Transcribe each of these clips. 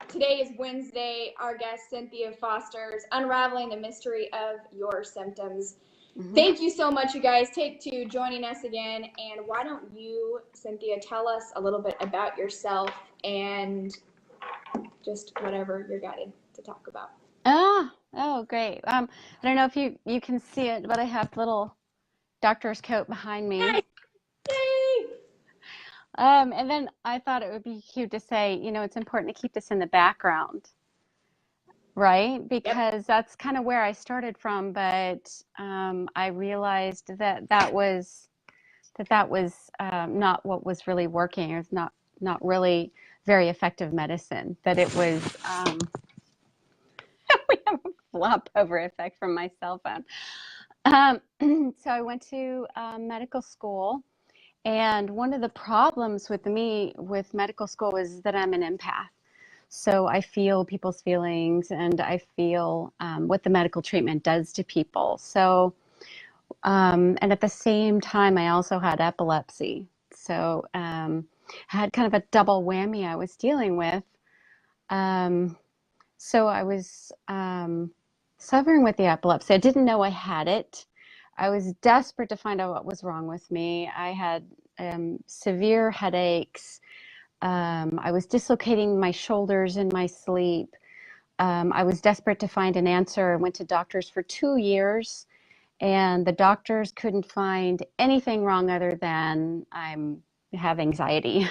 Today is Wednesday. Our guest, Cynthia Foster, is unraveling the mystery of your symptoms. Thank you so much, you guys. Take two joining us again. And why don't you, Cynthia, tell us a little bit about yourself and just whatever you're guided to talk about. Oh, great. I don't know if you can see it, but I have a little doctor's coat behind me. Yay! And then I thought it would be cute to say, it's important to keep this in the background, right? Because that's kind of where I started from, but I realized that was not what was really working. It was not really very effective medicine. That it was we have a flop over effect from my cell phone. So I went to medical school, and one of the problems with medical school was that I'm an empath. So I feel people's feelings, and I feel what the medical treatment does to people. So, and at the same time, I also had epilepsy. So I had kind of a double whammy I was dealing with. So I was suffering with the epilepsy. I didn't know I had it. I was desperate to find out what was wrong with me. I had severe headaches. I was dislocating my shoulders in my sleep. I was desperate to find an answer. I went to doctors for 2 years, and the doctors couldn't find anything wrong other than I have anxiety.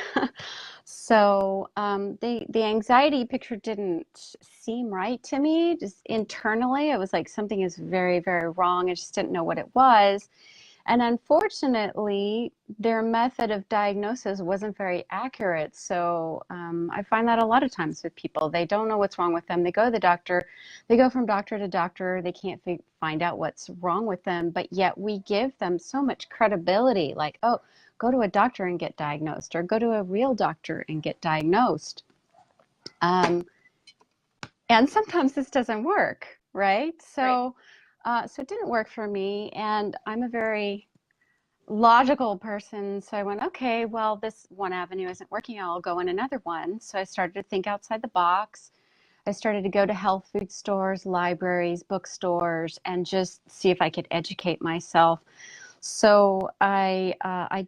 So the anxiety picture didn't seem right to me. Just internally, it was like something is very, very wrong. I just didn't know what it was. And unfortunately, their method of diagnosis wasn't very accurate. So I find that a lot of times with people. They don't know what's wrong with them. They go to the doctor. They go from doctor to doctor. They can't find out what's wrong with them. But yet we give them so much credibility, like, oh, go to a doctor and get diagnosed, or go to a real doctor and get diagnosed. And sometimes this doesn't work, right? So it didn't work for me, and I'm a very logical person. So I went, okay, well, this one avenue isn't working. I'll go in another one. So I started to think outside the box. I started to go to health food stores, libraries, bookstores, and just see if I could educate myself. So I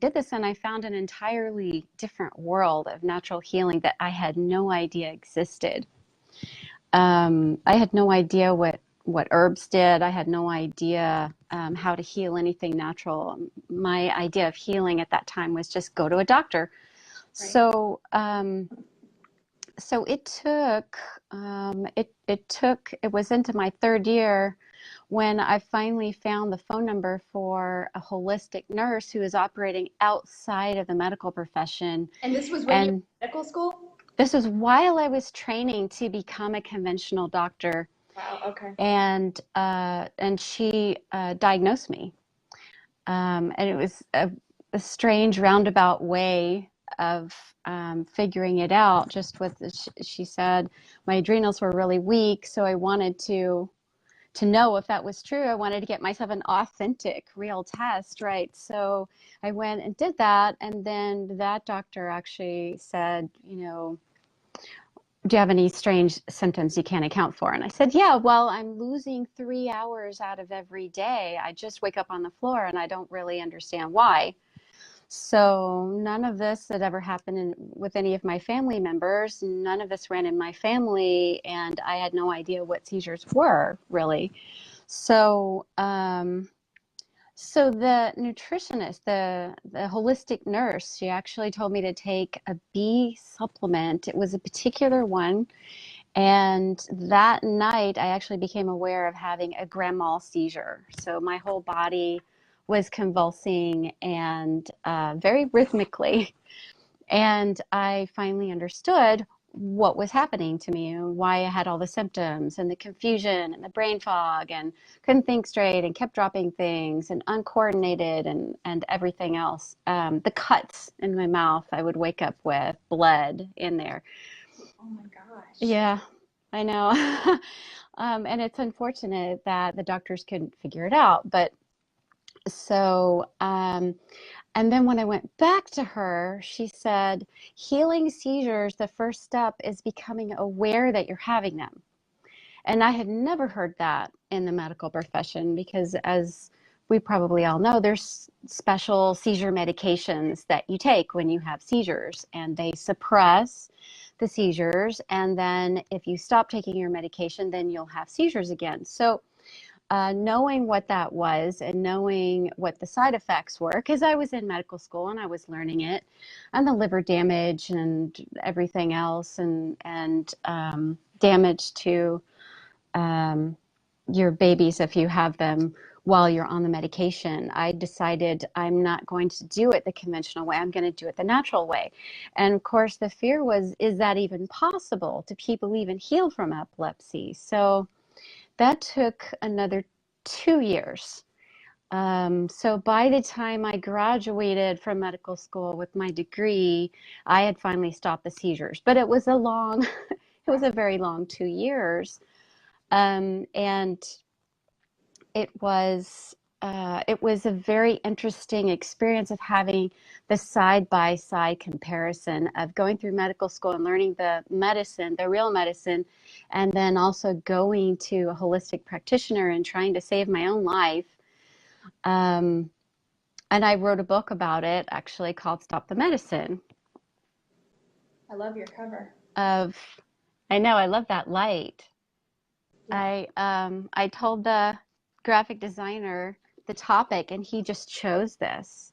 did this, and I found an entirely different world of natural healing that I had no idea existed. I had no idea what herbs did. I had no idea how to heal anything natural. My idea of healing at that time was just go to a doctor. Right. So it took it was into my third year when I finally found the phone number for a holistic nurse who was operating outside of the medical profession. And this was when you were in medical school? This was while I was training to become a conventional doctor. Wow, okay. And she diagnosed me. And it was a strange roundabout way of figuring it out. Just with she said my adrenals were really weak, so I wanted to know if that was true. I wanted to get myself an authentic, real test, right? So I went and did that, and then that doctor actually said, do you have any strange symptoms you can't account for? And I said, yeah, well, I'm losing 3 hours out of every day. I just wake up on the floor, and I don't really understand why. So none of this had ever happened with any of my family members. None of this ran in my family, and I had no idea what seizures were, really. So the nutritionist, the holistic nurse, she actually told me to take a B supplement. It was a particular one. And that night, I actually became aware of having a grand mal seizure. So my whole body was convulsing and very rhythmically. And I finally understood what was happening to me and why I had all the symptoms and the confusion and the brain fog and couldn't think straight and kept dropping things and uncoordinated and everything else. The cuts in my mouth, I would wake up with blood in there. Oh my gosh. Yeah, I know. And it's unfortunate that the doctors couldn't figure it out. But so And then when I went back to her, she said, healing seizures, the first step is becoming aware that you're having them. And I had never heard that in the medical profession because, as we probably all know, there's special seizure medications that you take when you have seizures, and they suppress the seizures. And then if you stop taking your medication, then you'll have seizures again. So knowing what that was and knowing what the side effects were, because I was in medical school and I was learning it, and the liver damage and everything else, and damage to your babies if you have them while you're on the medication. I decided I'm not going to do it the conventional way. I'm going to do it the natural way. And of course, the fear was, is that even possible? Do people even heal from epilepsy? So that took another 2 years. So by the time I graduated from medical school with my degree, I had finally stopped the seizures. But it was it was a very long 2 years. And it was a very interesting experience of having the side-by-side comparison of going through medical school and learning the medicine, the real medicine, and then also going to a holistic practitioner and trying to save my own life. And I wrote a book about it, actually, called Stop the Medicine. I love your cover. I know, I love that light. Yeah. I told the graphic designer the topic, and he just chose this.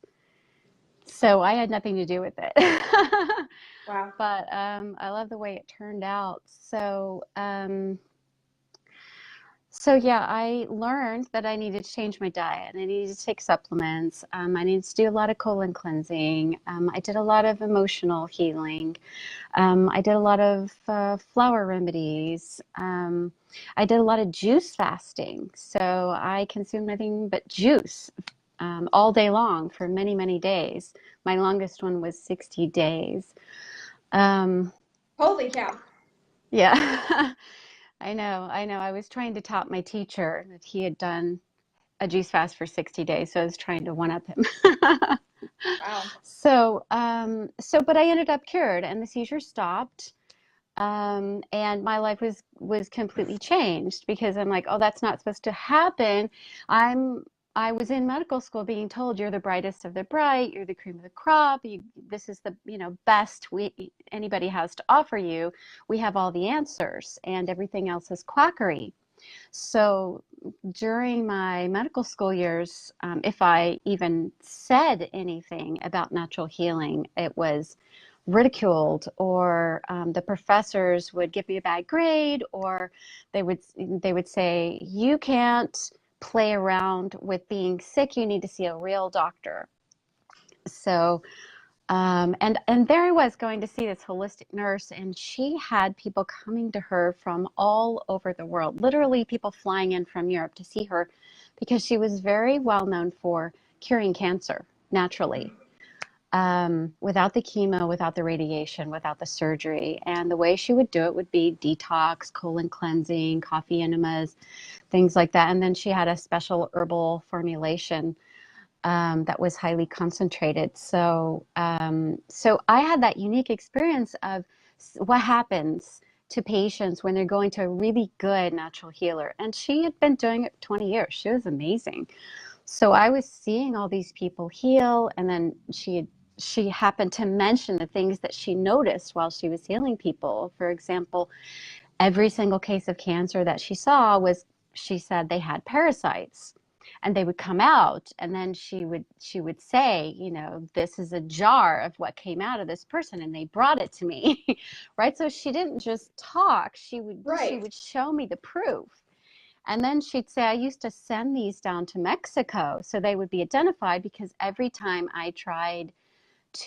So I had nothing to do with it. Wow. But I love the way it turned out. So yeah, I learned that I needed to change my diet. I needed to take supplements. I needed to do a lot of colon cleansing. I did a lot of emotional healing. I did a lot of flower remedies. I did a lot of juice fasting. So I consumed nothing but juice all day long for many, many days. My longest one was 60 days. Holy cow. Yeah. I know. I was trying to top my teacher that he had done a juice fast for 60 days. So I was trying to one up him. Wow. But I ended up cured and the seizure stopped. And my life was completely changed because I'm like, oh, that's not supposed to happen. I was in medical school being told you're the brightest of the bright, you're the cream of the crop, this is the best anybody has to offer you. We have all the answers, and everything else is quackery. So during my medical school years, if I even said anything about natural healing, it was ridiculed, or the professors would give me a bad grade, or they would say, you can't play around with being sick, you need to see a real doctor. So and there I was going to see this holistic nurse, and she had people coming to her from all over the world, literally people flying in from Europe to see her because she was very well known for curing cancer naturally. Without the chemo, without the radiation, without the surgery. And the way she would do it would be detox, colon cleansing, coffee enemas, things like that. And then she had a special herbal formulation that was highly concentrated. So I had that unique experience of what happens to patients when they're going to a really good natural healer. And she had been doing it 20 years. She was amazing. So I was seeing all these people heal, and then she happened to mention the things that she noticed while she was healing people. For example, every single case of cancer that she saw she said they had parasites, and they would come out, and then she would say, this is a jar of what came out of this person, and they brought it to me. Right? So she didn't just talk, she would show me the proof. And then she'd say, I used to send these down to Mexico so they would be identified, because every time I tried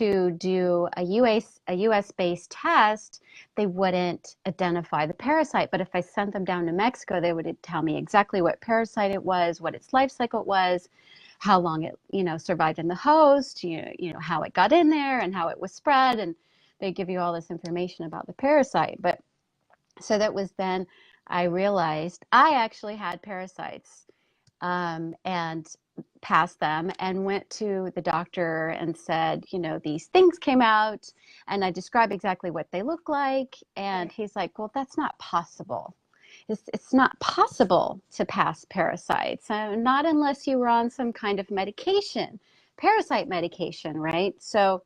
to do a US-based test, they wouldn't identify the parasite. But if I sent them down to Mexico, they would tell me exactly what parasite it was, what its life cycle was, how long it, survived in the host, how it got in there and how it was spread. And they give you all this information about the parasite. But so that was then I realized I actually had parasites. and passed them and went to the doctor and said, you know, these things came out, and I described exactly what they look like. And he's like, well, that's not possible. It's not possible to pass parasites, not unless you were on some kind of medication, parasite medication, right? So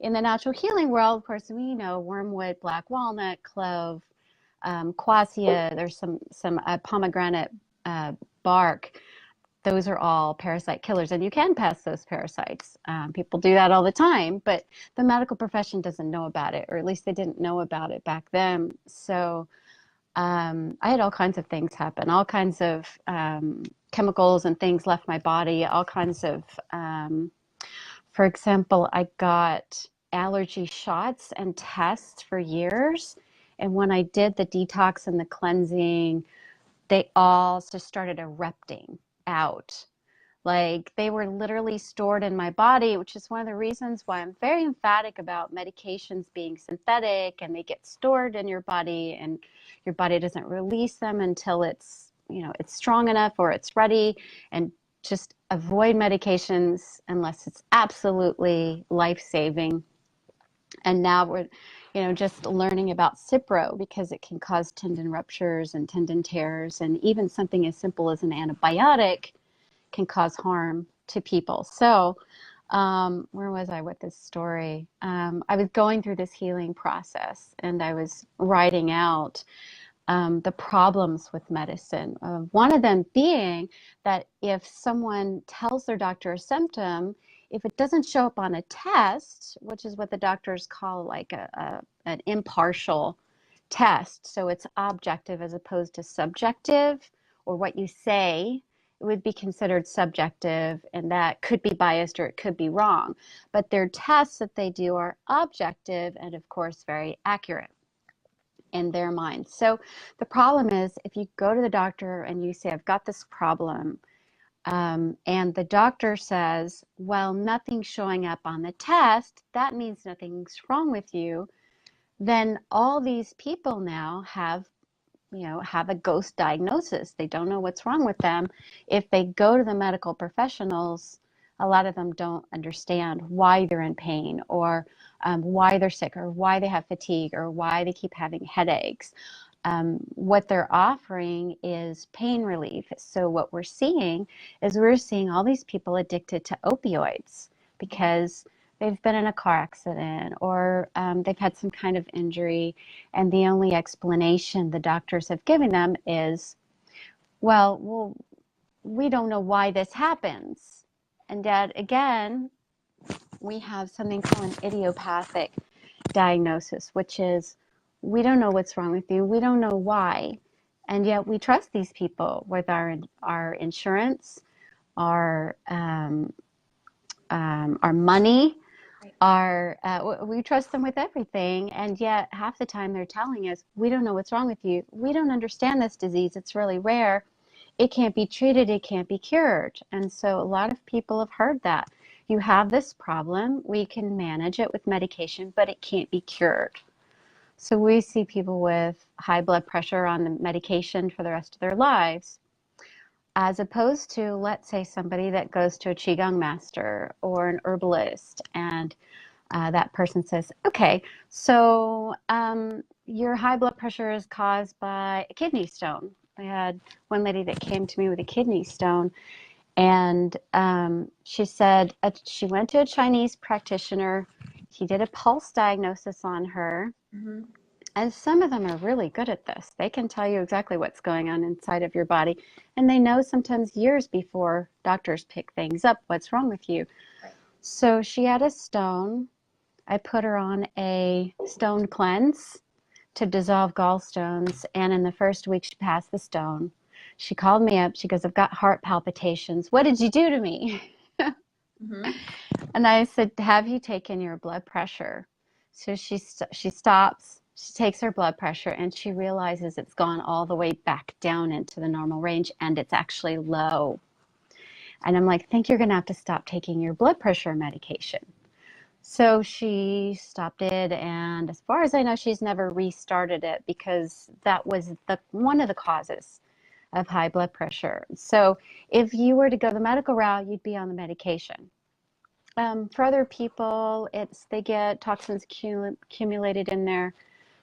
in the natural healing world, of course, we know wormwood, black walnut, clove, quassia, there's some pomegranate bark. Those are all parasite killers, and you can pass those parasites. People do that all the time, but the medical profession doesn't know about it, or at least they didn't know about it back then. So I had all kinds of things happen, all kinds of chemicals and things left my body, all kinds of, for example, I got allergy shots and tests for years. And when I did the detox and the cleansing, they all just started erupting out. Like they were literally stored in my body, which is one of the reasons why I'm very emphatic about medications being synthetic, and they get stored in your body and your body doesn't release them until it's, you know, it's strong enough or it's ready. And just avoid medications unless it's absolutely life-saving. And now we're, you know, just learning about Cipro because it can cause tendon ruptures and tendon tears, and even something as simple as an antibiotic can cause harm to people. So where was I with this story? I was going through this healing process, and I was writing out the problems with medicine. One of them being that if someone tells their doctor a symptom, if it doesn't show up on a test, which is what the doctors call like an impartial test, so it's objective as opposed to subjective, or what you say, it would be considered subjective, and that could be biased or it could be wrong. But their tests that they do are objective and, of course, very accurate in their mind. So the problem is if you go to the doctor and you say, I've got this problem, and the doctor says, well, nothing's showing up on the test, that means nothing's wrong with you, then all these people now have, you know, have a ghost diagnosis. They don't know what's wrong with them. If they go to the medical professionals, a lot of them don't understand why they're in pain, or why they're sick, or why they have fatigue, or why they keep having headaches. What they're offering is pain relief. So what we're seeing is we're seeing all these people addicted to opioids because they've been in a car accident, or they've had some kind of injury, and the only explanation the doctors have given them is, well, we don't know why this happens. And Dad, again, we have something called an idiopathic diagnosis, which is we don't know what's wrong with you, we don't know why, and yet we trust these people with our insurance, our money, we trust them with everything, and yet half the time they're telling us, we don't know what's wrong with you, we don't understand this disease, it's really rare, it can't be treated, it can't be cured. And so a lot of people have heard that. You have this problem, we can manage it with medication, but it can't be cured. So we see people with high blood pressure on the medication for the rest of their lives, as opposed to, let's say, somebody that goes to a Qigong master or an herbalist, and that person says, okay, so your high blood pressure is caused by a kidney stone. I had one lady that came to me with a kidney stone, and she said she went to a Chinese practitioner. He did a pulse diagnosis on her. Mm-hmm. And some of them are really good at this. They can tell you exactly what's going on inside of your body. And they know sometimes years before doctors pick things up, what's wrong with you. Right. So she had a stone. I put her on a stone cleanse to dissolve gallstones. And in the first week, she passed the stone. She called me up. She goes, I've got heart palpitations. What did you do to me? Mm-hmm. And I said, have you taken your blood pressure? So she stops. She takes her blood pressure, and she realizes it's gone all the way back down into the normal range, and it's actually low. And I'm like, I think you're going to have to stop taking your blood pressure medication. So she stopped it, and as far as I know, she's never restarted it because that was one of the causes of high blood pressure. So if you were to go the medical route, you'd be on the medication. For other people, they get toxins accumulated in their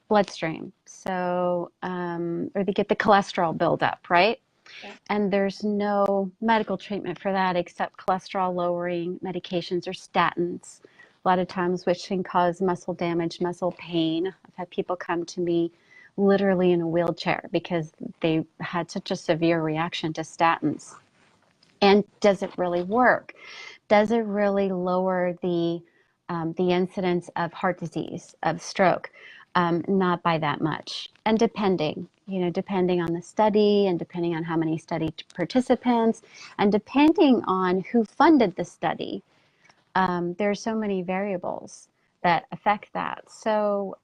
bloodstream. So, or they get the cholesterol buildup, right? Yeah. And there's no medical treatment for that except cholesterol lowering medications or statins, a lot of times, which can cause muscle damage, muscle pain. I've had people come to me literally in a wheelchair because they had such a severe reaction to statins. And does it really work? Does it really lower the incidence of heart disease, of stroke? Not by that much. And depending on the study and depending on how many study participants and depending on who funded the study, there are so many variables that affect that. So,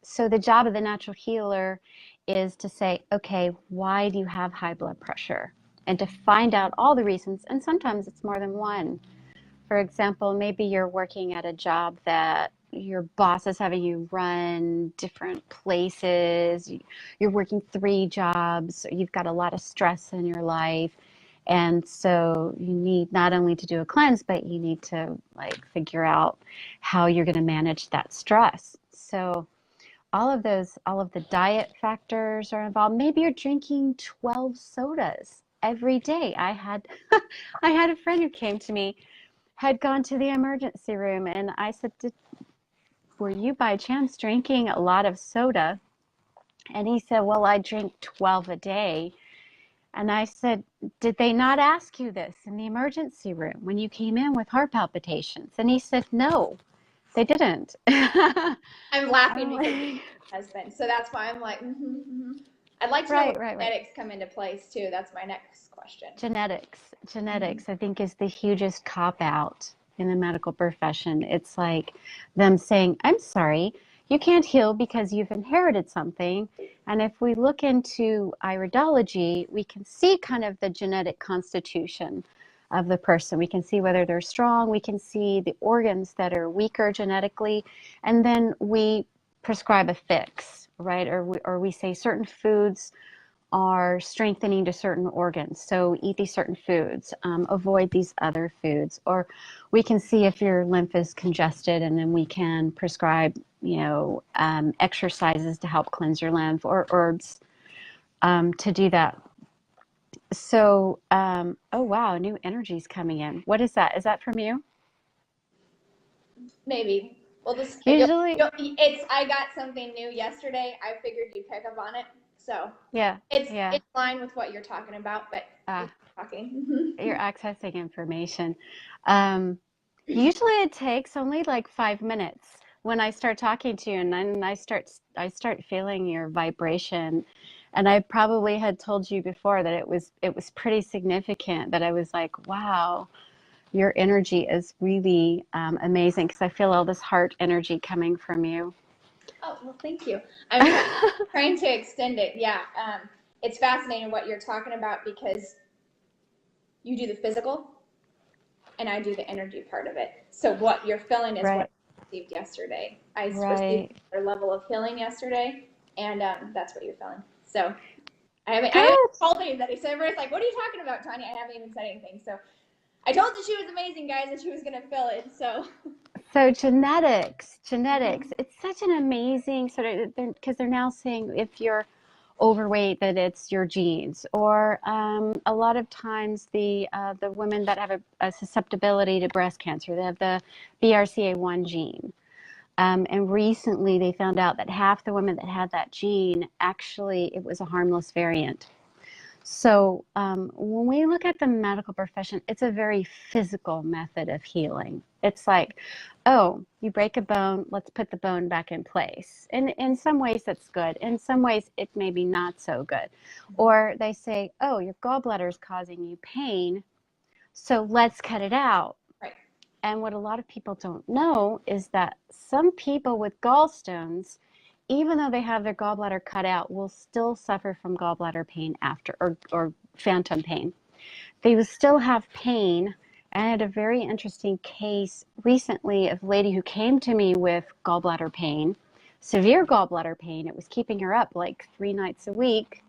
so the job of the natural healer is to say, okay, why do you have high blood pressure? And to find out all the reasons, and sometimes it's more than one. For example, maybe you're working at a job that your boss is having you run different places. You're working 3 jobs. You've got a lot of stress in your life. And so you need not only to do a cleanse, but you need to like figure out how you're going to manage that stress. So all of the diet factors are involved. Maybe you're drinking 12 sodas every day. I had a friend who came to me, had gone to the emergency room, and I said, were you by chance drinking a lot of soda? And he said, well, I drink 12 a day. And I said, did they not ask you this in the emergency room when you came in with heart palpitations? And he said, no, they didn't. I'm laughing because my husband. So that's why I'm like, I'd like to know where genetics come into place too. That's my next question. Genetics, I think, is the hugest cop out in the medical profession. It's like them saying, I'm sorry, you can't heal because you've inherited something. And if we look into iridology, we can see kind of the genetic constitution of the person. We can see whether they're strong. We can see the organs that are weaker genetically. And then we prescribe a fix, right? Or we say certain foods are strengthening to certain organs. So eat these certain foods, avoid these other foods. Or we can see if your lymph is congested, and then we can prescribe, exercises to help cleanse your lymph, or herbs to do that. So, oh wow, new energy's coming in. What is that? Is that from you? Maybe. Well, Usually, I got something new yesterday. I figured you'd pick up on it. So yeah, it's in line with what you're talking about, but talking. You're accessing information. Usually it takes only like 5 minutes when I start talking to you, and then I start feeling your vibration. And I probably had told you before that it was pretty significant, that I was like, wow, your energy is really amazing, because I feel all this heart energy coming from you. Oh, well, thank you. I'm trying to extend it. Yeah. It's fascinating what you're talking about, because you do the physical and I do the energy part of it. So what you're feeling is what I received yesterday. I received a level of healing yesterday, and that's what you're feeling. So I haven't told you that. Everybody's like, what are you talking about, Tanya? I haven't even said anything. So I told you she was amazing, guys, and she was going to feel it. So genetics, it's such an amazing sort of, because they're now saying if you're overweight that it's your genes, or a lot of times the women that have a susceptibility to breast cancer, they have the BRCA1 gene. And recently they found out that half the women that had that gene, actually it was a harmless variant. So when we look at the medical profession, it's a very physical method of healing. It's like, oh, you break a bone, let's put the bone back in place. And in some ways that's good. In some ways it may be not so good. Or they say, oh, your gallbladder is causing you pain, so let's cut it out. Right. And what a lot of people don't know is that some people with gallstones, even though they have their gallbladder cut out, will still suffer from gallbladder pain after, or phantom pain. They will still have pain. And I had a very interesting case recently of a lady who came to me with gallbladder pain, severe gallbladder pain. It was keeping her up like 3 nights a week.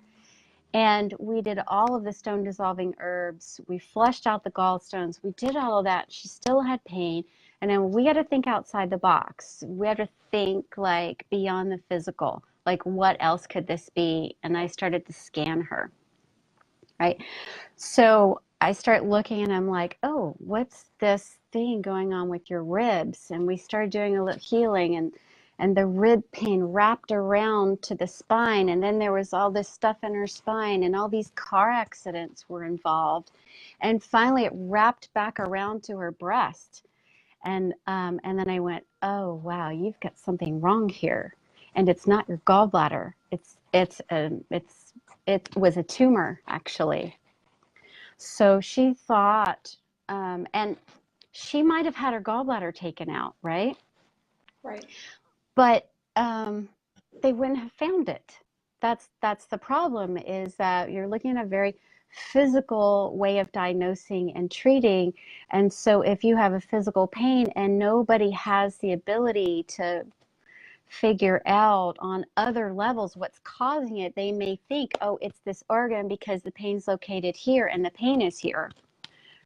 And we did all of the stone dissolving herbs. We flushed out the gallstones. We did all of that. She still had pain. And then we had to think outside the box. We had to think like beyond the physical. Like, what else could this be? And I started to scan her, right? So I start looking and I'm like, oh, what's this thing going on with your ribs? And we started doing a little healing, and the rib pain wrapped around to the spine. And then there was all this stuff in her spine, and all these car accidents were involved. And finally it wrapped back around to her breast. And then I went, oh, wow, you've got something wrong here. And it's not your gallbladder. It was a tumor, actually. So she thought, and she might have had her gallbladder taken out, right? Right. But they wouldn't have found it. That's the problem, is that you're looking at a very physical way of diagnosing and treating. And so if you have a physical pain and nobody has the ability to figure out on other levels what's causing it, they may think, oh, it's this organ because the pain's located here and the pain is here,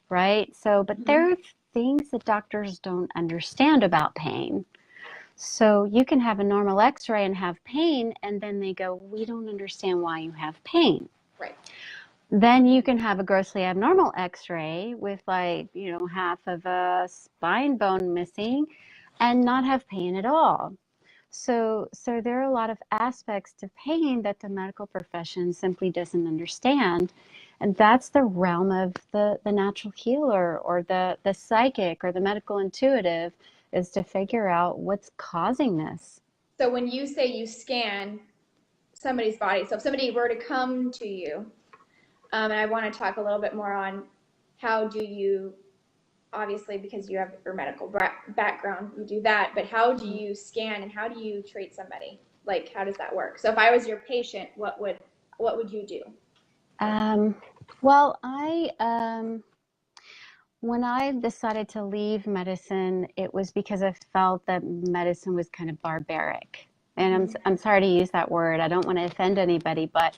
right? So, but there are things that doctors don't understand about pain. So you can have a normal x-ray and have pain, and then they go, we don't understand why you have pain. Right. Then you can have a grossly abnormal x-ray with, like, half of a spine bone missing and not have pain at all. So there are a lot of aspects to pain that the medical profession simply doesn't understand. And that's the realm of the natural healer or the psychic or the medical intuitive, is to figure out what's causing this. So when you say you scan somebody's body, so if somebody were to come to you, and I want to talk a little bit more on how do you, obviously because you have your medical background, you do that, but how do you scan and how do you treat somebody? Like, how does that work? So if I was your patient, what would you do? Well, when I decided to leave medicine, it was because I felt that medicine was kind of barbaric. And I'm sorry to use that word. I don't want to offend anybody, but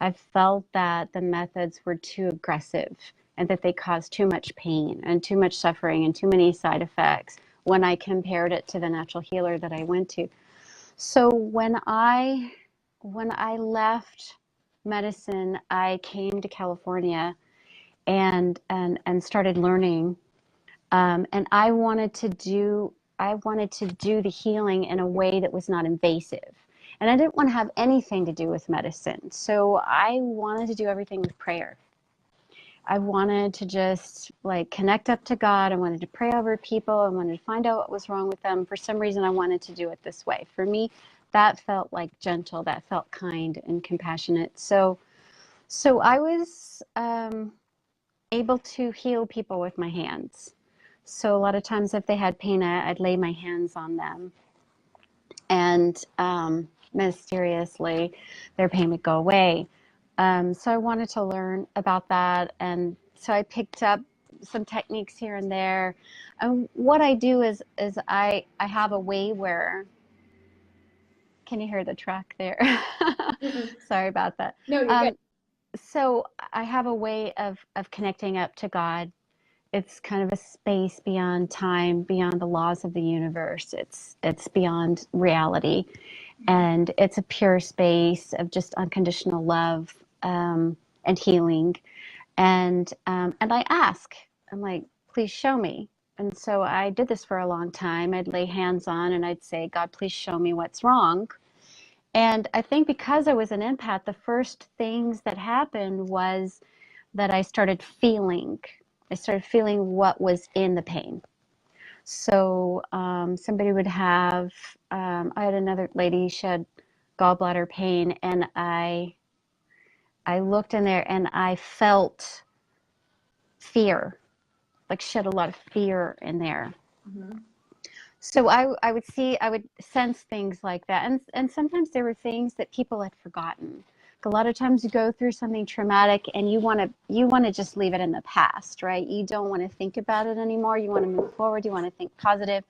I felt that the methods were too aggressive and that they caused too much pain and too much suffering and too many side effects when I compared it to the natural healer that I went to. So when I left medicine, I came to California and started learning. And I wanted to do the healing in a way that was not invasive. And I didn't want to have anything to do with medicine. So I wanted to do everything with prayer. I wanted to just like connect up to God. I wanted to pray over people. I wanted to find out what was wrong with them. For some reason, I wanted to do it this way. For me, that felt like gentle, that felt kind and compassionate. So I was able to heal people with my hands. So a lot of times if they had pain, I'd lay my hands on them, and mysteriously their pain would go away. So I wanted to learn about that, and so I picked up some techniques here and there. And what I do is I have a way where, can you hear the truck there? Sorry about that. No, you're good. So I have a way of connecting up to God. It's kind of a space beyond time, beyond the laws of the universe. It's beyond reality, and it's a pure space of just unconditional love and healing. And I ask, I'm like, please show me. And so I did this for a long time. I'd lay hands on and I'd say, God, please show me what's wrong. And I think because I was an empath, the first things that happened was that I started feeling what was in the pain. So somebody would have, I had another lady, she had gallbladder pain, and I looked in there and I felt fear, like she had a lot of fear in there. So I would sense things like that. And sometimes there were things that people had forgotten. A lot of times you go through something traumatic and you want to just leave it in the past, right? You don't want to think about it anymore. You want to move forward. You want to think positive.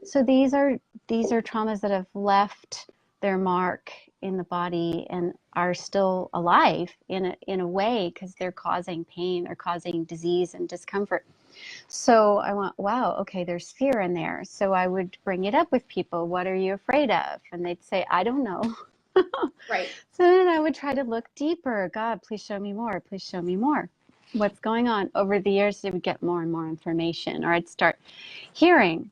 So these are traumas that have left their mark in the body and are still alive in a way, because they're causing pain or causing disease and discomfort. So I went, wow, okay, there's fear in there. So I would bring it up with people. What are you afraid of? And they'd say, I don't know. Right. So then I would try to look deeper. God, please show me more. Please show me more. What's going on? Over the years, they would get more and more information, or I'd start hearing.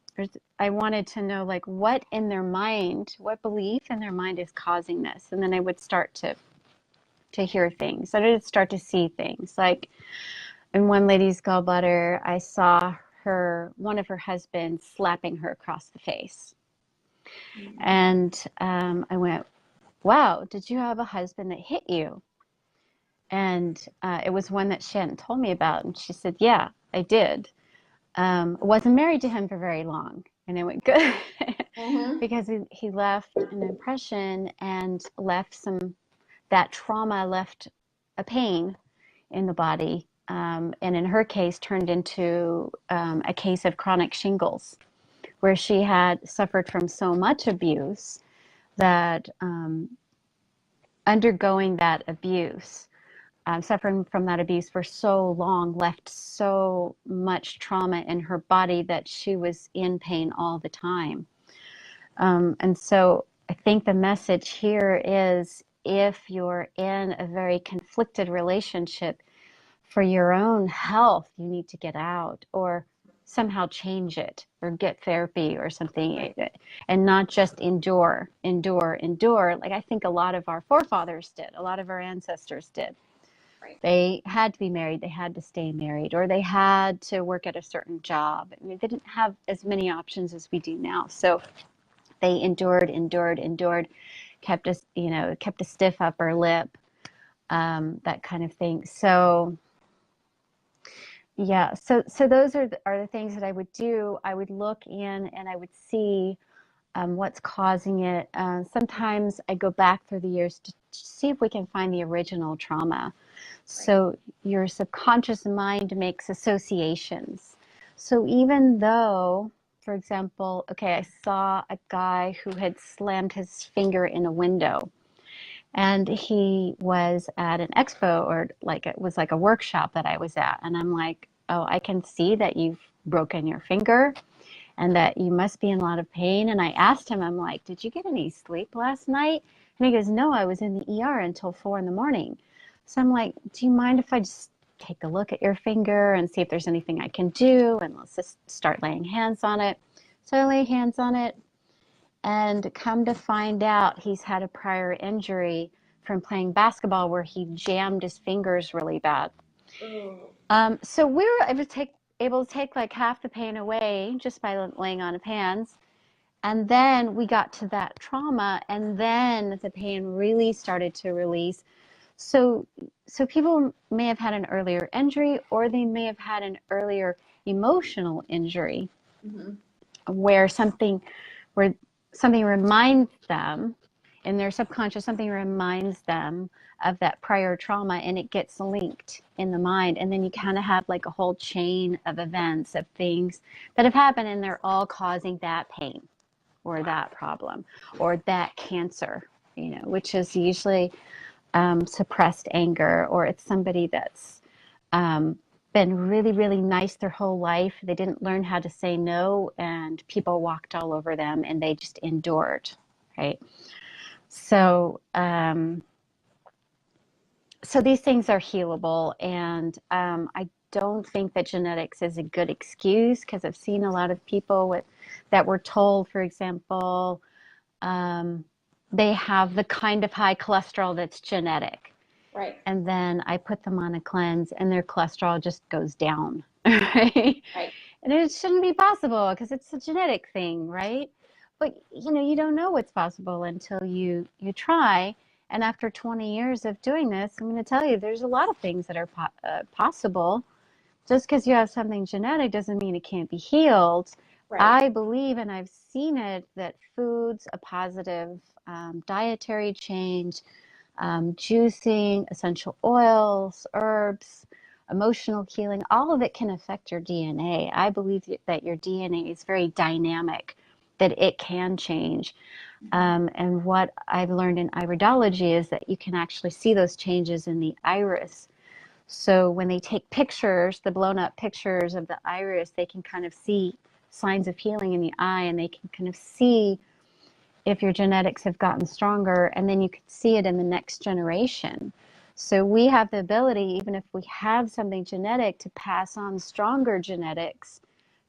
I wanted to know, like, what in their mind, what belief in their mind is causing this. And then I would start to hear things. I would start to see things. Like in one lady's gallbladder, I saw one of her husbands slapping her across the face. And I went, wow, did you have a husband that hit you? And it was one that she hadn't told me about. And she said, yeah, I did. Wasn't married to him for very long. And it went good because he left an impression and left that trauma left a pain in the body. And in her case, turned into a case of chronic shingles, where she had suffered from so much abuse that undergoing that abuse, suffering from that abuse for so long, left so much trauma in her body that she was in pain all the time. And so I think the message here is, if you're in a very conflicted relationship, for your own health, you need to get out or somehow change it or get therapy or something, and not just endure. Like I think a lot of our forefathers did, a lot of our ancestors did. Right. They had to be married, they had to stay married, or they had to work at a certain job. I mean, they didn't have as many options as we do now. So they endured, kept a stiff upper lip, that kind of thing. So yeah, so those are the things that I would do. I would look in and I would see what's causing it. Sometimes I go back through the years to see if we can find the original trauma. So your subconscious mind makes associations. So even though, for example, okay, I saw a guy who had slammed his finger in a window, and he was at an expo, or like it was like a workshop that I was at. And I'm like, oh, I can see that you've broken your finger and that you must be in a lot of pain. And I asked him, I'm like, did you get any sleep last night? And he goes, no, I was in the ER until 4 a.m. So I'm like, do you mind if I just take a look at your finger and see if there's anything I can do? And let's just start laying hands on it. So I lay hands on it. And come to find out, he's had a prior injury from playing basketball where he jammed his fingers really bad. So we were able to take like half the pain away just by laying on of hands. And then we got to that trauma, and then the pain really started to release. So people may have had an earlier injury, or they may have had an earlier emotional injury, where something reminds them in their subconscious, something reminds them of that prior trauma, and it gets linked in the mind. And then you kind of have like a whole chain of events, of things that have happened, and they're all causing that pain or that problem or that cancer, which is usually suppressed anger, or it's somebody that's been really, really nice their whole life. They didn't learn how to say no, and people walked all over them, and they just endured, right? So, so these things are healable, and I don't think that genetics is a good excuse, because I've seen a lot of people that were told, for example, they have the kind of high cholesterol that's genetic. Right. And then I put them on a cleanse, and their cholesterol just goes down, right? Right. And it shouldn't be possible, because it's a genetic thing, right? But, you don't know what's possible until you try. And after 20 years of doing this, I'm going to tell you, there's a lot of things that are possible. Just because you have something genetic doesn't mean it can't be healed. Right. I believe, and I've seen it, that foods, a positive dietary change, juicing, essential oils, herbs, emotional healing, all of it can affect your DNA. I believe that your DNA is very dynamic. that it can change. And what I've learned in iridology is that you can actually see those changes in the iris. So when they take pictures, the blown up pictures of the iris, they can kind of see signs of healing in the eye, and they can kind of see if your genetics have gotten stronger, and then you can see it in the next generation. So we have the ability, even if we have something genetic, to pass on stronger genetics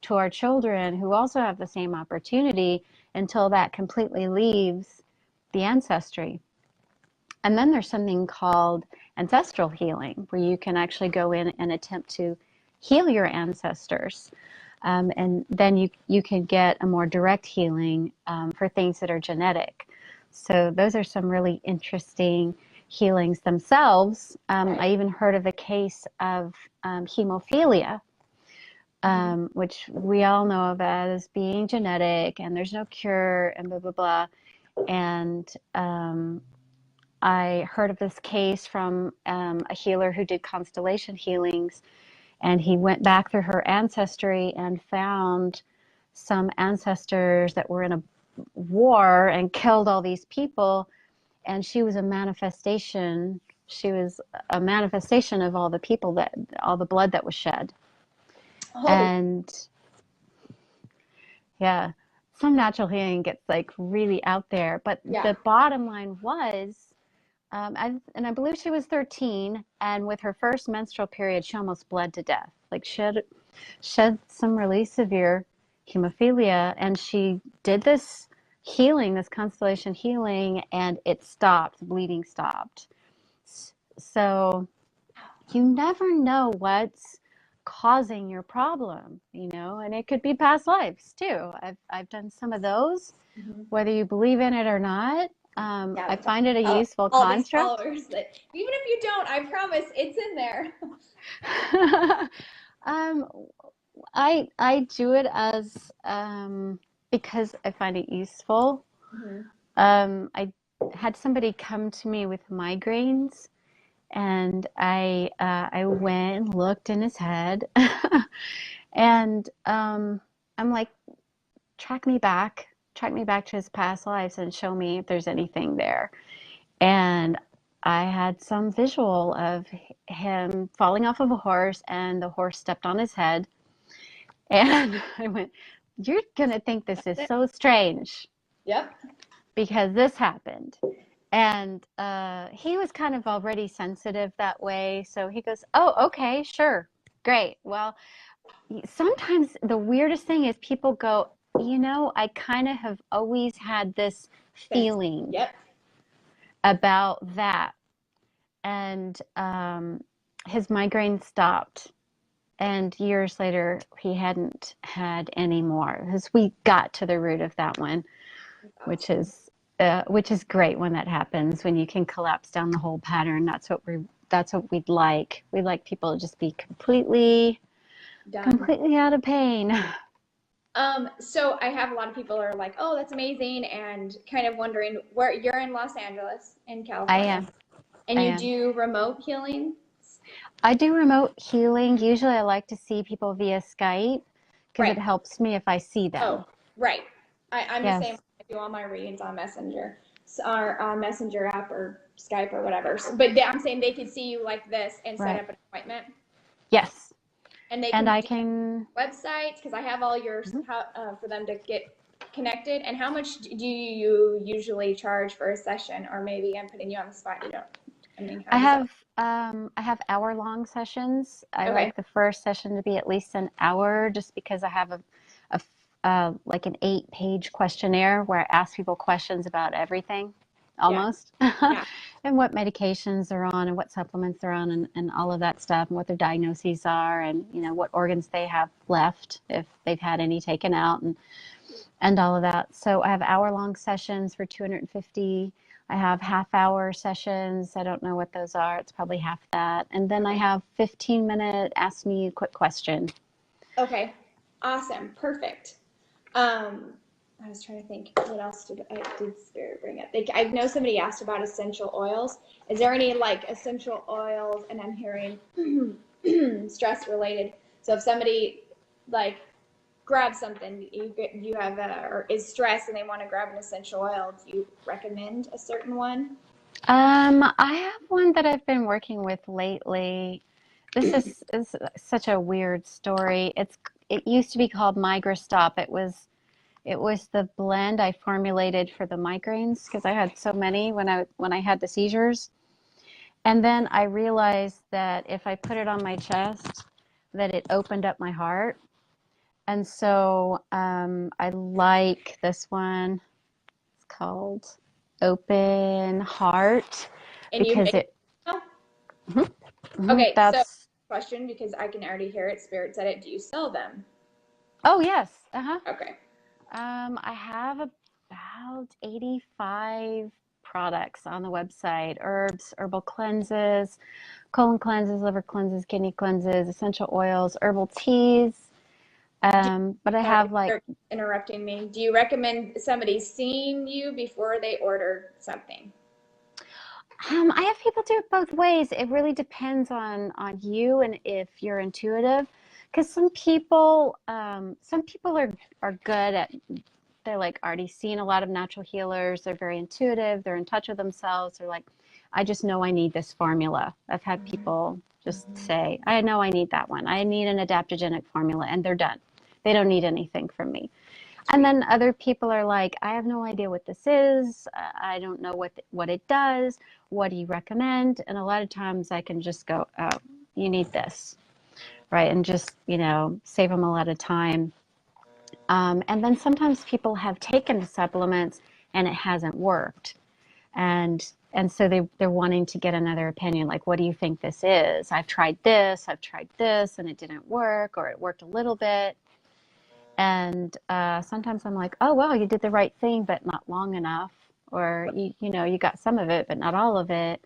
to our children who also have the same opportunity until that completely leaves the ancestry. And then there's something called ancestral healing, where you can actually go in and attempt to heal your ancestors. And then you can get a more direct healing for things that are genetic. So those are some really interesting healings themselves. I even heard of a case of hemophilia, which we all know of as being genetic, and there's no cure, and blah, blah, blah. And I heard of this case from a healer who did constellation healings, and he went back through her ancestry and found some ancestors that were in a war and killed all these people. And she was a manifestation. She was a manifestation of all the people that, all the blood that was shed. Oh. And yeah, some natural healing gets like really out there. But the bottom line was, and I believe she was 13, and with her first menstrual period, she almost bled to death. Like shed some really severe hemophilia, and she did this healing, this constellation healing, and it stopped. The bleeding stopped. So you never know what's causing your problem, you know, and it could be past lives too. I've done some of those, whether you believe in it or not. I find it a useful construct. Even if you don't, I promise it's in there. I do it as because I find it useful. I had somebody come to me with migraines, and I went and looked in his head, and I'm like, track me back to his past lives and show me if there's anything there. And I had some visual of him falling off of a horse, and the horse stepped on his head. And I went, you're going to think this is so strange. Yep. Because this happened. And he was kind of already sensitive that way. So he goes, oh, okay, sure. Great. Well, sometimes the weirdest thing is people go, you know, I kind of have always had this feeling about that. And his migraine stopped. And years later, he hadn't had any more, because we got to the root of that one, which is great when that happens, when you can collapse down the whole pattern. That's what we'd like. We'd like people to just be completely out of pain. So I have a lot of people who are like, oh, that's amazing, and kind of wondering where you're in Los Angeles, in California. I am. And you do remote healing? I do remote healing. Usually I like to see people via Skype, because it helps me if I see them. Oh, right. I'm the same. I do all my readings on Messenger, or on Messenger app or Skype or whatever. But I'm saying they could see you like this and set up an appointment. Yes. And they can websites, because I have all yours for them to get connected. And how much do you usually charge for a session? Or maybe I'm putting you on the spot. You don't. I mean, I have hour-long sessions. I like the first session to be at least an hour, just because I have like an 8-page questionnaire where I ask people questions about everything, almost, and what medications they're on, and what supplements they're on, and all of that stuff, and what their diagnoses are, and you know what organs they have left if they've had any taken out, and all of that. So I have hour-long sessions for $250. I have half-hour sessions. I don't know what those are. It's probably half that. And then I have 15-minute ask me a quick question. Okay. Awesome. Perfect. I was trying to think, what else did Spirit bring up? I know somebody asked about essential oils. Is there any like essential oils? And I'm hearing stress related. So if somebody like grab something, you have or is stressed and they want to grab an essential oil, do you recommend a certain one? I have one that I've been working with lately. This is such a weird story. It used to be called Migrastop. It was the blend I formulated for the migraines because I had so many when I had the seizures. And then I realized that if I put it on my chest, that it opened up my heart. And so I like this one. It's called Open Heart And you because make it. oh, Mhm, mhm, okay, so that's. question, because I can already hear it, Spirit said it, do you sell them? Oh yes. Uh-huh. Okay. I have about 85 products on the website: herbs, herbal cleanses, colon cleanses, liver cleanses, kidney cleanses, essential oils, herbal teas. Do, But I sorry have like, for interrupting me. Do you recommend somebody seeing you before they order something? I have people do it both ways. It really depends on you and if you're intuitive. Because some people are good at, they're like already seen a lot of natural healers. They're very intuitive. They're in touch with themselves. They're like, I just know I need this formula. I've had people just say, I know I need that one. I need an adaptogenic formula, and they're done. They don't need anything from me. And Sweet. then other people are like, I have no idea what this is. I don't know what it does. What do you recommend? And a lot of times I can just go, oh, you need this, right? And just, save them a lot of time. And then sometimes people have taken the supplements and it hasn't worked. And so they're wanting to get another opinion. Like, what do you think this is? I've tried this, and it didn't work, or it worked a little bit. And sometimes I'm like, oh, well, you did the right thing, but not long enough. Or, you got some of it, but not all of it.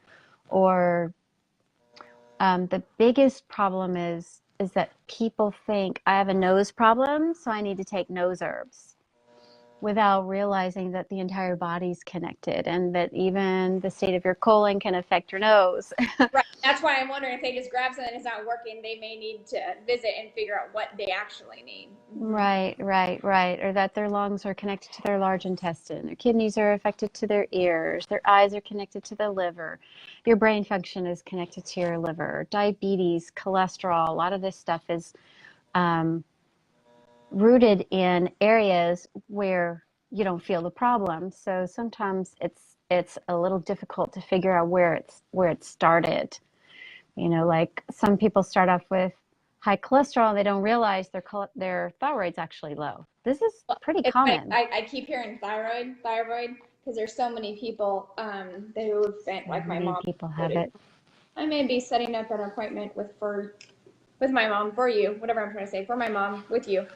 Or the biggest problem is that people think I have a nose problem, so I need to take nose herbs, without realizing that the entire body's connected and that even the state of your colon can affect your nose. Right. That's why I'm wondering if they just grab something that's not working, they may need to visit and figure out what they actually need. Right, right, right. Or that their lungs are connected to their large intestine, their kidneys are affected to their ears, their eyes are connected to the liver, your brain function is connected to your liver, diabetes, cholesterol. A lot of this stuff is um, rooted in areas where you don't feel the problem. So sometimes it's a little difficult to figure out where it started. Like some people start off with high cholesterol and they don't realize their thyroid's actually low. This is pretty It's funny, common. I keep hearing thyroid, because there's so many people who have been, So like my many mom people have included. it. I may be setting up an appointment with my mom for you, whatever I'm trying to say, for my mom with you.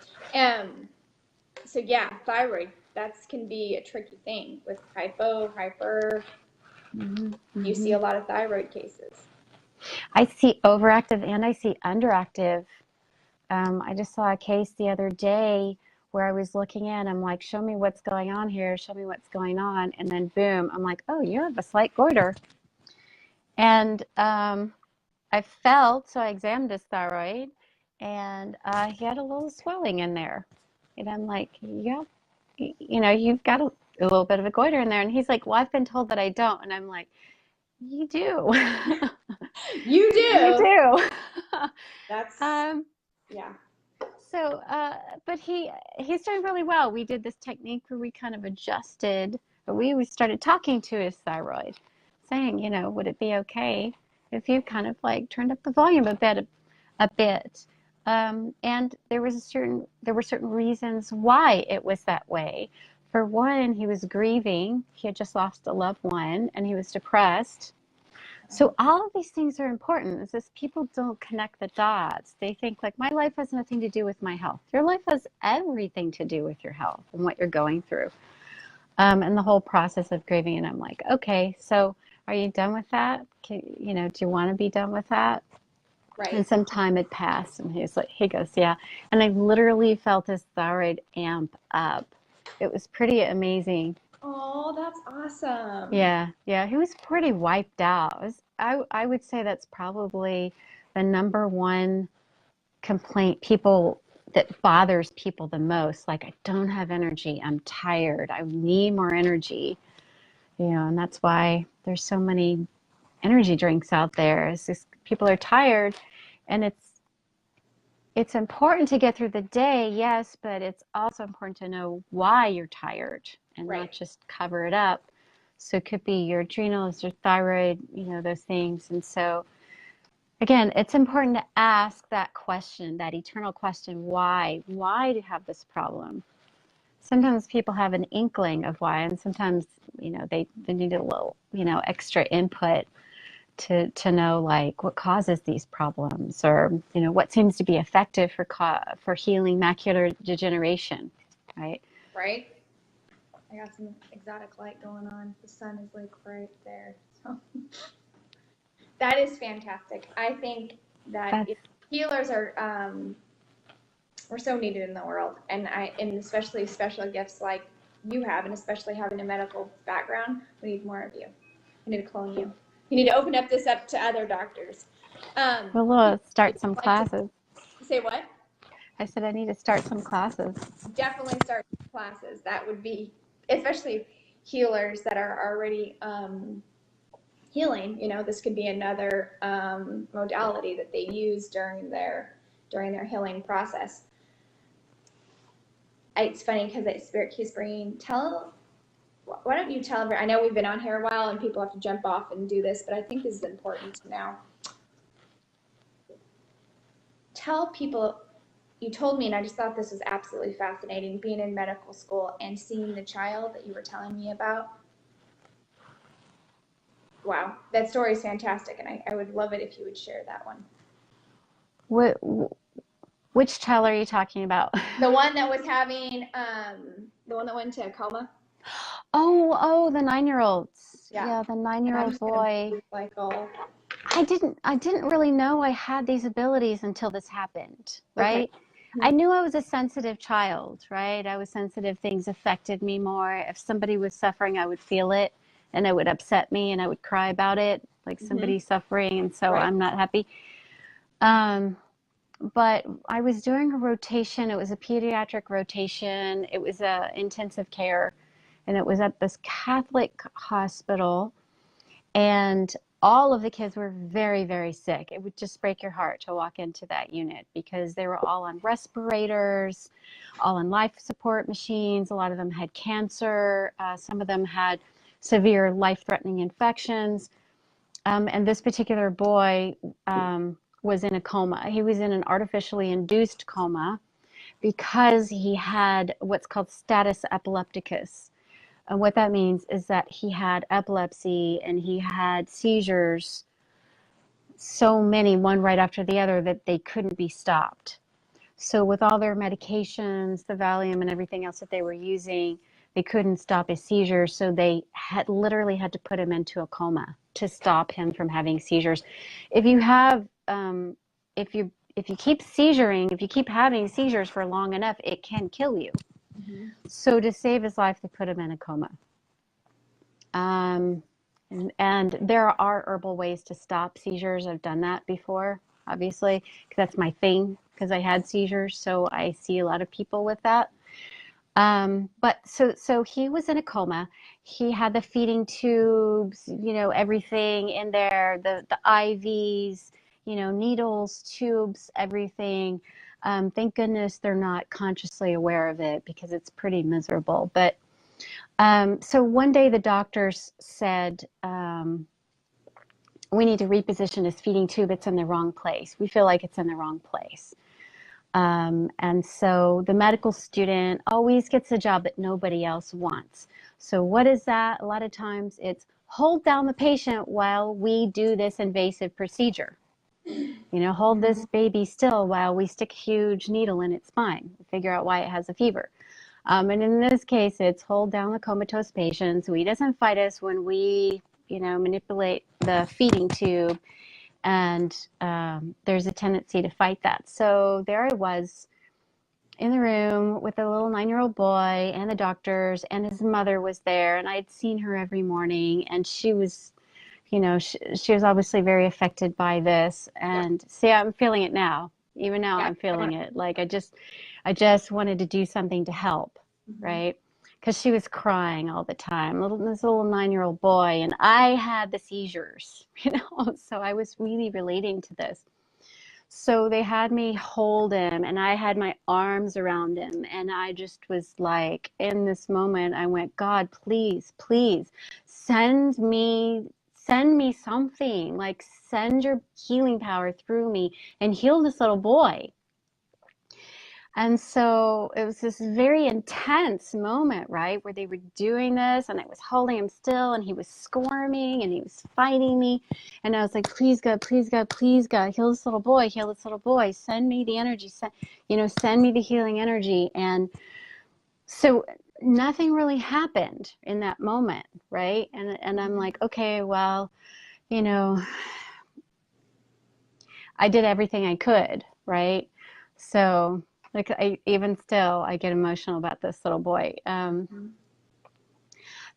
So yeah, thyroid, that can be a tricky thing with hyper. Hmm. You see Hmm. a lot of thyroid cases. I see overactive and I see underactive. I just saw a case the other day where I was looking in. I'm like, show me what's going on here. Show me what's going on. And then boom, I'm like, oh, you have a slight goiter. And so I examined his thyroid, and he had a little swelling in there. And I'm like, yeah, you've got a little bit of a goiter in there. And he's like, well, I've been told that I don't. And I'm like, you do. You You do. do. That's um, yeah. so, but he's doing really well. We did this technique where we kind of adjusted, or we started talking to his thyroid, saying, would it be okay if you kind of like turned up the volume a bit? And there were certain reasons why it was that way. For one, he was grieving. He had just lost a loved one, and he was depressed. So all of these things are important. It's just people don't connect the dots. They think like, my life has nothing to do with my health. Your life has everything to do with your health and what you're going through. And the whole process of grieving. And I'm like, okay, so are you done with that? Do you want to be done with that? And Right. some time had passed, and he goes, yeah. And I literally felt his thyroid amp up. It was pretty amazing. Oh, that's awesome. Yeah, yeah, he was pretty wiped out. I would say that's probably the number one complaint people that bothers people the most. Like, I don't have energy. I'm tired. I need more energy. And that's why there's so many energy drinks out there. It's just people are tired, and it's important to get through the day, yes, but it's also important to know why you're tired and not just cover it up. So it could be your adrenals, your thyroid, those things. And so, again, it's important to ask that question, that eternal question, why? Why do you have this problem? Sometimes people have an inkling of why, and sometimes, they need a little, extra input to know, like, what causes these problems, or what seems to be effective for healing macular degeneration, right? Right. I got some exotic light going on. The sun is like right there. So that is fantastic. I think that healers are we're so needed in the world, and especially special gifts like you have, and especially having a medical background, we need more of you. We need to clone you. You need to open this up to other doctors. We'll start some classes. Say what? I said I need to start some classes. Definitely start classes. That would be, especially healers that are already healing. This could be another modality that they use during their healing process. It's funny because Spirit keeps bringing. Why don't you tell everyone? I know we've been on here a while and people have to jump off and do this, but I think this is important now. Tell people, you told me, and I just thought this was absolutely fascinating, being in medical school and seeing the child that you were telling me about. Wow, that story is fantastic, and I would love it if you would share that one. Which child are you talking about? The one that was having, the one that went into a coma. Oh, the 9-year-olds. Yeah, the 9-year-old boy. I didn't really know I had these abilities until this happened, right? Okay. I knew I was a sensitive child, right? I was sensitive. Things affected me more. If somebody was suffering, I would feel it, and it would upset me, and I would cry about it, like somebody's suffering, and so I'm not happy. But I was doing a rotation. It was a pediatric rotation. It was a intensive care, and it was at this Catholic hospital, and all of the kids were very, very sick. It would just break your heart to walk into that unit because they were all on respirators, all on life support machines. A lot of them had cancer. Some of them had severe life-threatening infections. And this particular boy was in a coma. He was in an artificially induced coma because he had what's called status epilepticus. And what that means is that he had epilepsy and he had seizures, so many, one right after the other, that they couldn't be stopped. So with all their medications, the Valium and everything else that they were using, they couldn't stop his seizures. So they literally had to put him into a coma to stop him from having seizures. If you have, if you keep seizuring, if you keep having seizures for long enough, it can kill you. So to save his life, they put him in a coma. And there are herbal ways to stop seizures. I've done that before, obviously, because that's my thing, because I had seizures. So I see a lot of people with that. But so he was in a coma. He had the feeding tubes, everything in there, the IVs, needles, tubes, everything. Thank goodness they're not consciously aware of it because it's pretty miserable. But so one day the doctors said, we need to reposition his feeding tube. It's in the wrong place. We feel like it's in the wrong place. And so the medical student always gets a job that nobody else wants. So what is that? A lot of times it's hold down the patient while we do this invasive procedure. Hold this baby still while we stick a huge needle in its spine, figure out why it has a fever. And in this case, it's hold down the comatose patient so he doesn't fight us when we, manipulate the feeding tube. And there's a tendency to fight that. So there I was in the room with a little 9-year-old boy and the doctors, and his mother was there, and I'd seen her every morning, and she was, she was obviously very affected by this. And see, I'm feeling it now. Even now Yeah. I'm feeling it. Like I just wanted to do something to help, right? Because she was crying all the time. This little 9-year-old boy, and I had the seizures, so I was really relating to this. So they had me hold him, and I had my arms around him, and I just was like, in this moment, I went, God, please, please send me something, like send your healing power through me and heal this little boy. And so it was this very intense moment, right, where they were doing this, and I was holding him still, and he was squirming, and he was fighting me. And I was like, please, God, please, God, please, God, heal this little boy, heal this little boy. Send me the energy, send me the healing energy. And so nothing really happened in that moment, right? And I'm like, okay, well, you know, I did everything I could, right? So, like, even still, I get emotional about this little boy. The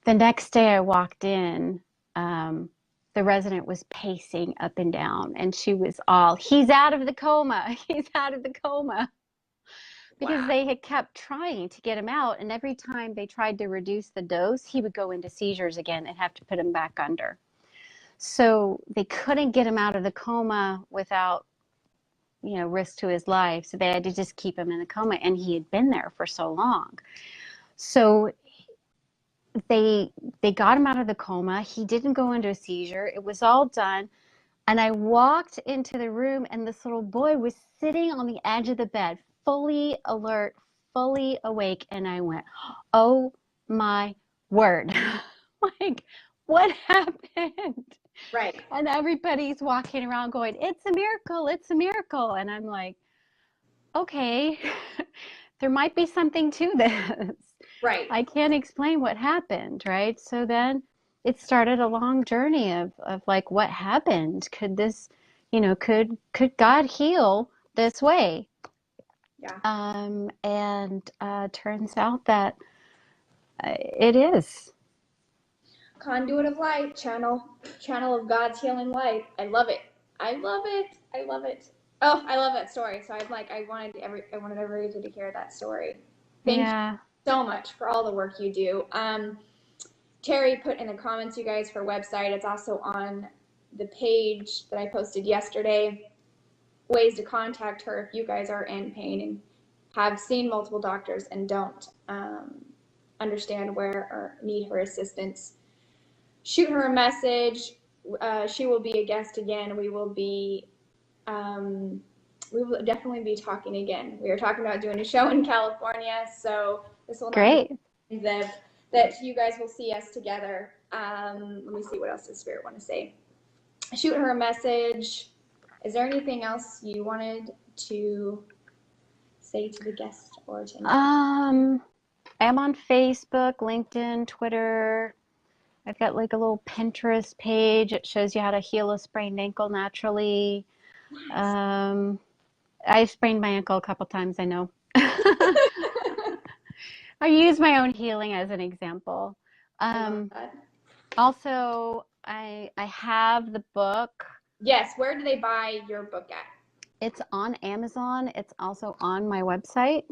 next day I walked in, the resident was pacing up and down, and she was all, he's out of the coma, he's out of the coma. Because Wow. they had kept trying to get him out, and every time they tried to reduce the dose, he would go into seizures again and have to put him back under. So they couldn't get him out of the coma without risk to his life. So they had to just keep him in the coma, and he had been there for so long. So they got him out of the coma. He didn't go into a seizure. It was all done. And I walked into the room, and this little boy was sitting on the edge of the bed, fully alert, fully awake. And I went, oh my word. Like, what happened? Right. And everybody's walking around going, it's a miracle, it's a miracle. And I'm like, okay, there might be something to this. Right. I can't explain what happened, right? So then it started a long journey of like, what happened? Could this, could God heal this way? Yeah. And turns out that it is. Conduit of light, channel of God's healing light. I love it. I love it. I love it. Oh, I love that story. So I wanted everybody to hear that story. Thank you Yeah. so much for all the work you do. Terry put in the comments, you guys, for website. It's also on the page that I posted yesterday. Ways to contact her if you guys are in pain and have seen multiple doctors and don't understand where or need her assistance. Shoot her a message. She will be a guest again. We will definitely be talking again. We are talking about doing a show in California, so this will not Great. be that you guys will see us together. Let me see what else does Spirit want to say. Shoot her a message. Is there anything else you wanted to say to the guest or to I'm on Facebook, LinkedIn, Twitter. I've got like a little Pinterest page. It shows you how to heal a sprained ankle naturally. Nice. I sprained my ankle a couple times, I know. I use my own healing as an example. I love that. Also, I have the book. Yes, where do they buy your book at? It's on Amazon. It's also on my website.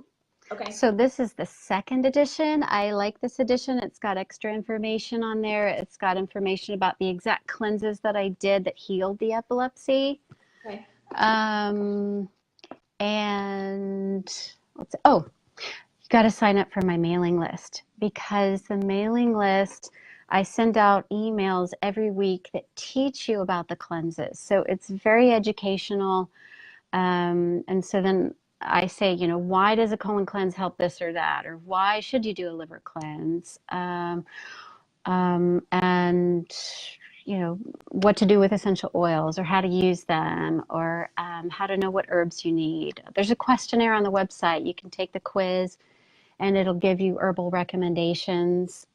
Okay. So this is the second edition. I like this edition. It's got extra information on there. It's got information about the exact cleanses that I did that healed the epilepsy. Okay. And you got to sign up for my mailing list, because the mailing list, I send out emails every week that teach you about the cleanses. So it's very educational. And so then I say, why does a colon cleanse help this or that? Or why should you do a liver cleanse? And, what to do with essential oils, or how to use them, or how to know what herbs you need. There's a questionnaire on the website. You can take the quiz, and it'll give you herbal recommendations.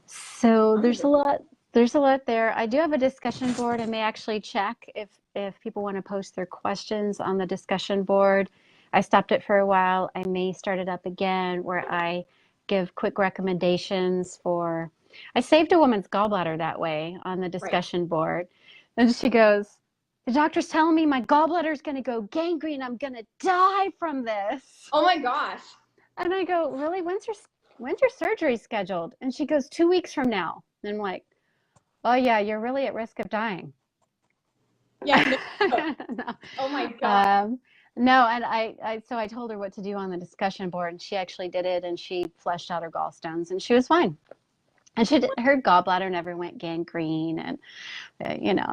So there's a lot. There's a lot there. I do have a discussion board. I may actually check if people want to post their questions on the discussion board. I stopped it for a while. I may start it up again, where I give quick recommendations for. I saved a woman's gallbladder that way on the discussion board. And she goes, The doctor's telling me my gallbladder's going to go gangrene. I'm going to die from this. Oh my gosh. And I go, really? When's your surgery scheduled? And she goes, 2 weeks from now. And I'm like, oh yeah, you're really at risk of dying. Yeah. No. Oh my God. No, and so I told her what to do on the discussion board, and she actually did it, and she flushed out her gallstones, and she was fine. And her gallbladder never went gangrene, and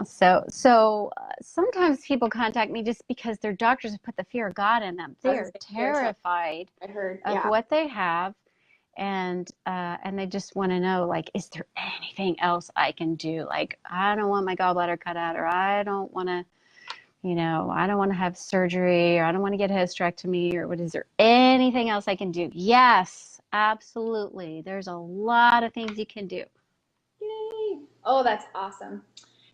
so sometimes people contact me just because their doctors have put the fear of God in them. They are terrified of what they have, and they just want to know, like, is there anything else I can do? Like, I don't want my gallbladder cut out, or I don't want to, I don't want to have surgery, or I don't want to get a hysterectomy, or is there anything else I can do? Yes. Absolutely. There's a lot of things you can do. Yay. Oh, that's awesome.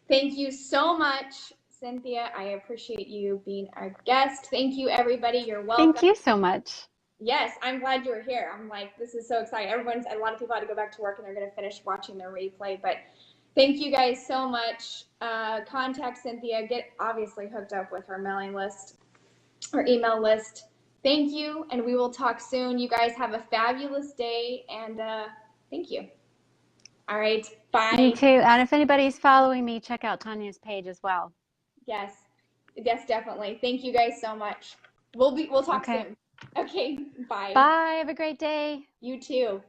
Thank you so much, Cynthia. I appreciate you being our guest. Thank you, everybody. You're welcome. Thank you so much. Yes, I'm glad you're here. I'm like, this is so exciting. A lot of people had to go back to work and they're going to finish watching their replay. But thank you guys so much. Contact Cynthia. Get obviously hooked up with her mailing list or email list. Thank you, and we will talk soon. You guys have a fabulous day, and thank you. All right, bye. Me too. And if anybody's following me, check out Tanya's page as well. Yes, definitely. Thank you guys so much. We'll talk soon. Okay, bye. Bye. Have a great day. You too.